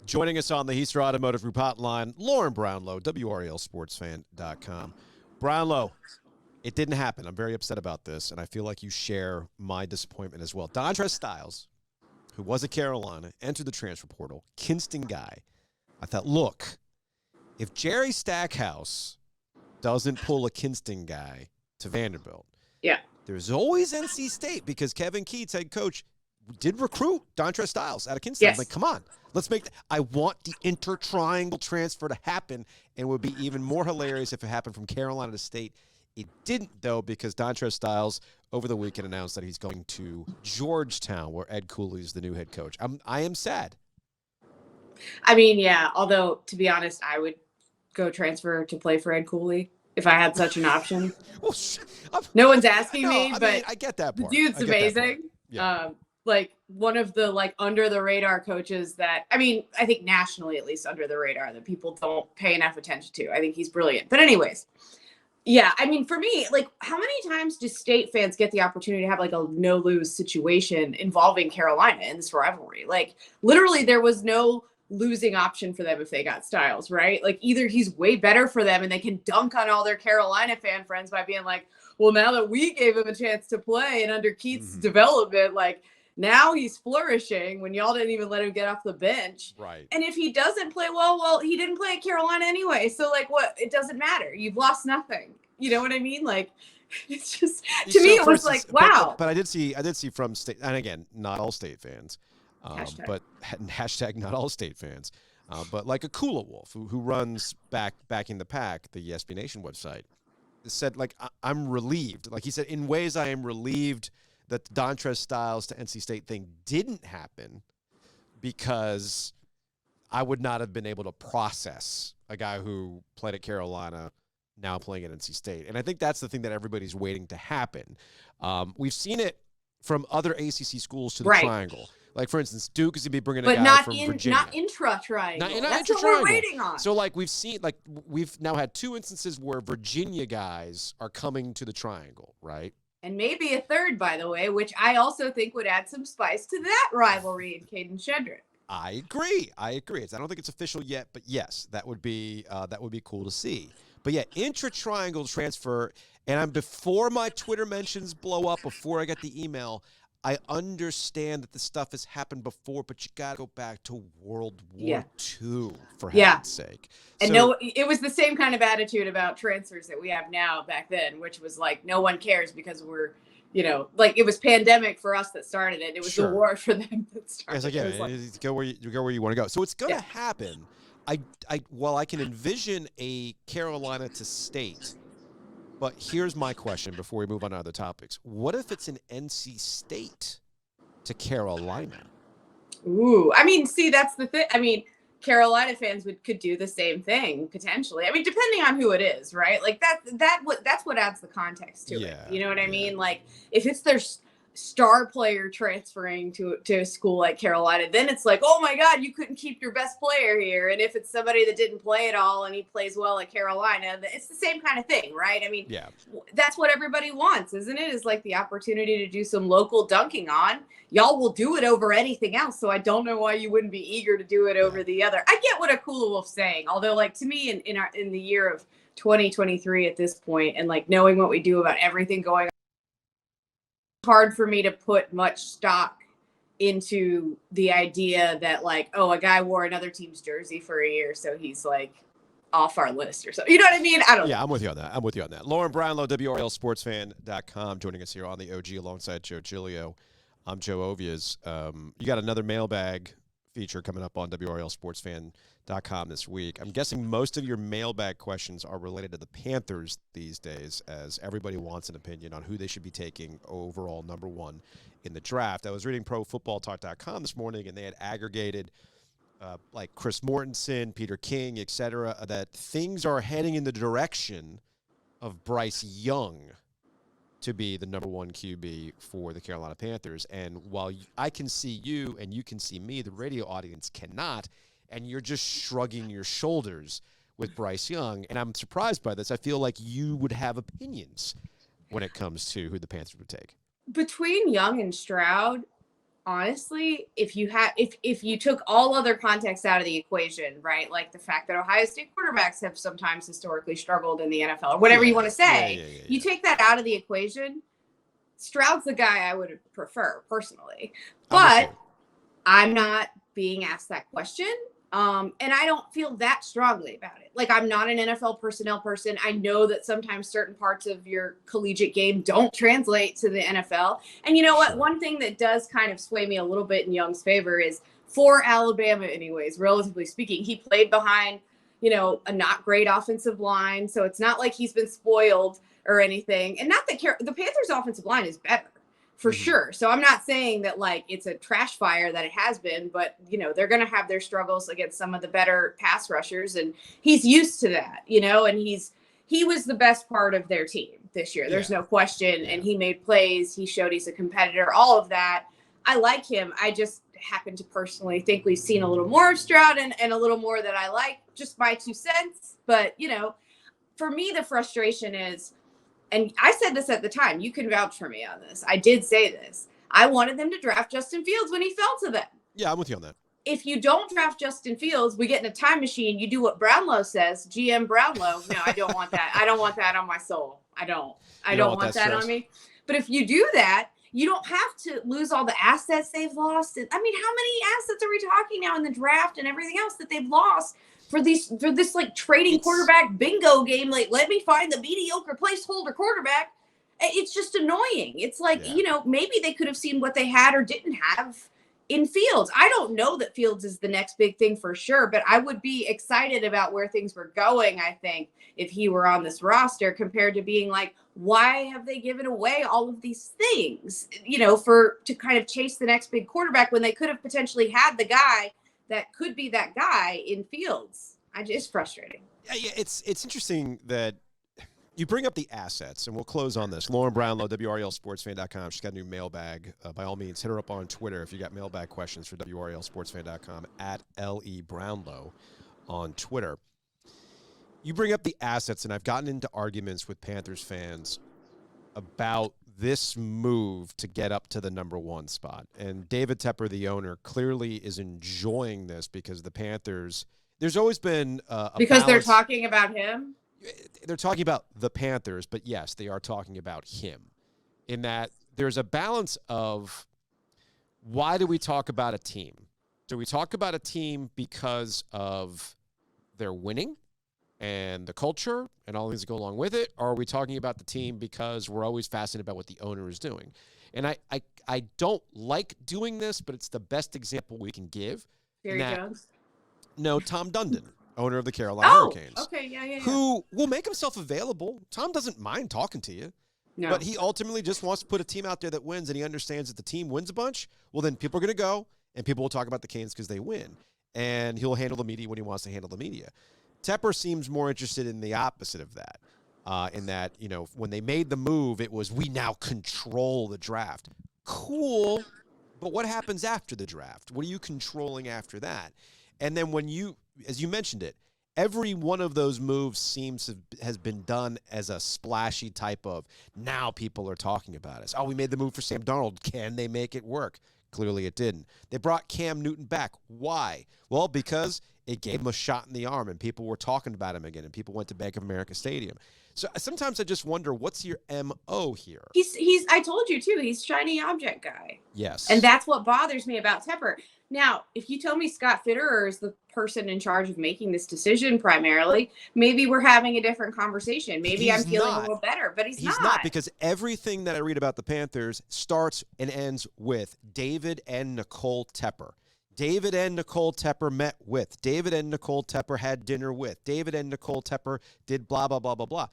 Joining us on the Heister Automotive Group hotline, Lauren Brownlow, WRALSportsFan.com. Brownlow, it didn't happen. I'm very upset about this, and I feel like you share my disappointment as well. Dontrez Styles, who was at Carolina, entered the transfer portal, Kinston guy. I thought, look, if Jerry Stackhouse doesn't pull a Kinston guy to Vanderbilt, there's always NC State, because Kevin Keats, head coach, did recruit Dontrez Styles out of Kinston. Yes. I'm like, come on, let's make I want the intertriangle transfer to happen, and it would be even more hilarious if it happened from Carolina to State. It didn't, though, because Dontrez Styles over the weekend announced that he's going to Georgetown, where Ed Cooley is the new head coach. I am sad. I mean, yeah, although, to be honest, I would go transfer to play for Ed Cooley if I had such an option. Well, no one's asking me, but I get that part. The dude's amazing. Yeah. Like one of the under the radar coaches that, I mean, I think nationally, at least under the radar, that people don't pay enough attention to. I think he's brilliant. But anyways, yeah, I mean, for me, how many times do State fans get the opportunity to have a no-lose situation involving Carolina in this rivalry? Literally, there was no losing option for them if they got Styles, right? Either he's way better for them and they can dunk on all their Carolina fan friends by being like, well, now that we gave him a chance to play and under Keats' development, now he's flourishing when y'all didn't even let him get off the bench. Right. And if he doesn't play well, he didn't play at Carolina anyway. So what? It doesn't matter. You've lost nothing. You know what I mean? It's just, to me, it was wow. But I did see from State, and again, not all State fans, but hashtag not all State fans, but Akula Wolf, who runs back in the pack, the SB Nation website, said I'm relieved. He said, in ways I am relieved that the Dontrez Styles to NC State thing didn't happen, because I would not have been able to process a guy who played at Carolina now playing at NC State. And I think that's the thing that everybody's waiting to happen. We've seen it from other ACC schools to the Triangle. For instance, Duke is going to be bringing a guy from Virginia. Not intra-triangle. That's what we're waiting on. So, we've seen, we've now had two instances where Virginia guys are coming to the Triangle, right? And maybe a third, by the way, which I also think would add some spice to that rivalry in Caden Shedrick. I agree. I don't think it's official yet, but yes, that would be cool to see. But yeah, intra-triangle transfer, and before my Twitter mentions blow up, before I get the email, I understand that this stuff has happened before, but you got to go back to World War II, for heaven's sake. And it was the same kind of attitude about transfers that we have now back then, which was no one cares because we're, it was pandemic for us that started it. It was the war for them that started it. Go where you want to go. So it's going to happen. I can envision a Carolina to State. But here's my question before we move on to other topics. What if it's an NC State to Carolina? Ooh, I mean, see, that's the thing. I mean, Carolina fans could do the same thing potentially. I mean, depending on who it is, right? That's what adds the context to it. You know what I mean? If it's their star player transferring to a school like Carolina, then it's oh my God, you couldn't keep your best player here. And if it's somebody that didn't play at all and he plays well at Carolina, it's the same kind of thing, right? I mean, that's what everybody wants, isn't it? Is the opportunity to do some local dunking on. Y'all will do it over anything else, so I don't know why you wouldn't be eager to do it over the other. I get what Akula Wolf's saying, although to me in the year of 2023 at this point, and knowing what we do about everything going on, hard for me to put much stock into the idea that a guy wore another team's jersey for a year, so he's off our list or something. You know what I mean? I don't know. Yeah, I'm with you on that. Lauren Brownlow, WRALSportsFan.com, joining us here on the OG alongside Joe Giglio. I'm Joe Ovies. You got another mailbag feature coming up on WRALSportsFan.com this week. I'm guessing most of your mailbag questions are related to the Panthers these days, as everybody wants an opinion on who they should be taking overall number one in the draft. I was reading ProFootballTalk.com this morning, and they had aggregated Chris Mortensen, Peter King, etc., that things are heading in the direction of Bryce Young to be the number one QB for the Carolina Panthers. And while I can see you and you can see me, the radio audience cannot, and you're just shrugging your shoulders with Bryce Young. And I'm surprised by this. I feel like you would have opinions when it comes to who the Panthers would take. Between Young and Stroud, honestly, if you took all other context out of the equation, right? Like the fact that Ohio State quarterbacks have sometimes historically struggled in the NFL or whatever you want to say, you take that out of the equation, Stroud's the guy I would prefer personally. But I'm not being asked that question. And I don't feel that strongly about it. Like, I'm not an NFL personnel person. I know that sometimes certain parts of your collegiate game don't translate to the NFL. And you know what? One thing that does kind of sway me a little bit in Young's favor is, for Alabama anyways, relatively speaking, he played behind, a not great offensive line. So it's not like he's been spoiled or anything. And not that the Panthers' offensive line is better. For sure. So I'm not saying that like it's a trash fire that it has been, but they're going to have their struggles against some of the better pass rushers, and he's used to that, and he was the best part of their team this year. There's no question. And he made plays. He showed he's a competitor, all of that. I like him. I just happen to personally think we've seen a little more of Stroud and a little more that I like, just my 2 cents. But, for me, the frustration is, and I said this at the time, you can vouch for me on this. I did say this. I wanted them to draft Justin Fields when he fell to them. Yeah, I'm with you on that. If you don't draft Justin Fields, we get in a time machine. You do what Brownlow says, GM Brownlow. No, I don't want that. I don't want that on my soul. I don't want that on me. But if you do that, you don't have to lose all the assets they've lost. I mean, how many assets are we talking now in the draft and everything else that they've lost for this like trading quarterback bingo game? Like, let me find the mediocre placeholder quarterback. It's just annoying. It's like, maybe they could have seen what they had or didn't have in Fields. I don't know that Fields is the next big thing for sure, but I would be excited about where things were going, I think, if he were on this roster, compared to being like, why have they given away all of these things, to kind of chase the next big quarterback when they could have potentially had the guy that could be that guy in Fields. It's frustrating. Yeah, it's interesting that you bring up the assets, and we'll close on this. Lauren Brownlow, WRALSportsFan.com. She's got a new mailbag. By all means, hit her up on Twitter if you got mailbag questions for WRALSportsFan.com, at LE Brownlow on Twitter. You bring up the assets, and I've gotten into arguments with Panthers fans about this move to get up to the number 1 spot. And David Tepper, the owner, clearly is enjoying this because the Panthers, there's always been because they're talking about him. They're talking about the Panthers, but yes, they are talking about him, in that there's a balance of, why do we talk about a team? Do we talk about a team because of their winning and the culture and all things that go along with it? Or are we talking about the team because we're always fascinated about what the owner is doing? And I don't like doing this, but it's the best example we can give. Jerry Jones? No, Tom Dundon, owner of the Carolina Hurricanes. Okay, yeah. Who will make himself available. Tom doesn't mind talking to you. No. But he ultimately just wants to put a team out there that wins, and he understands that the team wins a bunch. Well, then people are going to go, and people will talk about the Canes because they win. And he'll handle the media when he wants to handle the media. Tepper seems more interested in the opposite of that, in that, when they made the move, it was, we now control the draft. Cool, but what happens after the draft? What are you controlling after that? And then when as you mentioned it, every one of those moves has been done as a splashy type of, now people are talking about us. Oh, we made the move for Sam Darnold. Can they make it work? Clearly it didn't. They brought Cam Newton back. Why? Well, because it gave him a shot in the arm, and people were talking about him again, and people went to Bank of America Stadium. So sometimes I just wonder, what's your MO here? I told you too, he's shiny object guy. Yes. And that's what bothers me about Tepper. Now, if you tell me Scott Fitterer is the person in charge of making this decision primarily, maybe we're having a different conversation. Maybe I'm feeling a little better, but he's not. He's not, because everything that I read about the Panthers starts and ends with David and Nicole Tepper. David and Nicole Tepper met with. David and Nicole Tepper had dinner with. David and Nicole Tepper did blah, blah, blah, blah, blah.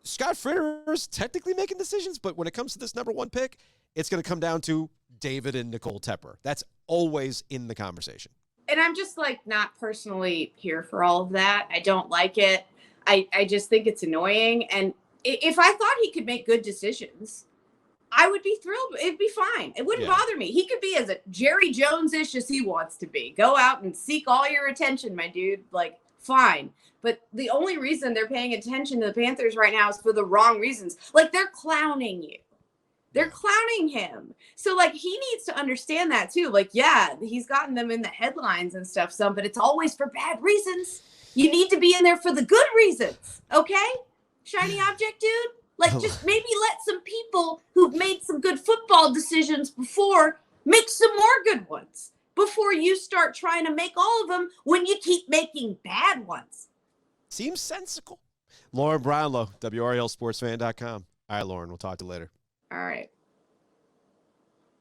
Scott Fitterer's technically making decisions, but when it comes to this number 1 pick, it's going to come down to David and Nicole Tepper. That's always in the conversation. And I'm just not personally here for all of that. I don't like it. I just think it's annoying. And if I thought he could make good decisions, I would be thrilled. It'd be fine. It wouldn't bother me. He could be as a Jerry Jones-ish as he wants to be. Go out and seek all your attention, my dude. Fine. But the only reason they're paying attention to the Panthers right now is for the wrong reasons. They're clowning you. They're clowning him. So, like, he needs to understand that, too. Like, yeah, he's gotten them in the headlines and stuff, but it's always for bad reasons. You need to be in there for the good reasons, okay? Shiny object dude? Like, just maybe let some people who've made some good football decisions before make some more good ones before you start trying to make all of them when you keep making bad ones. Seems sensical. Lauren Brownlow, WRALSportsFan.com. All right, Lauren, we'll talk to you later. All right.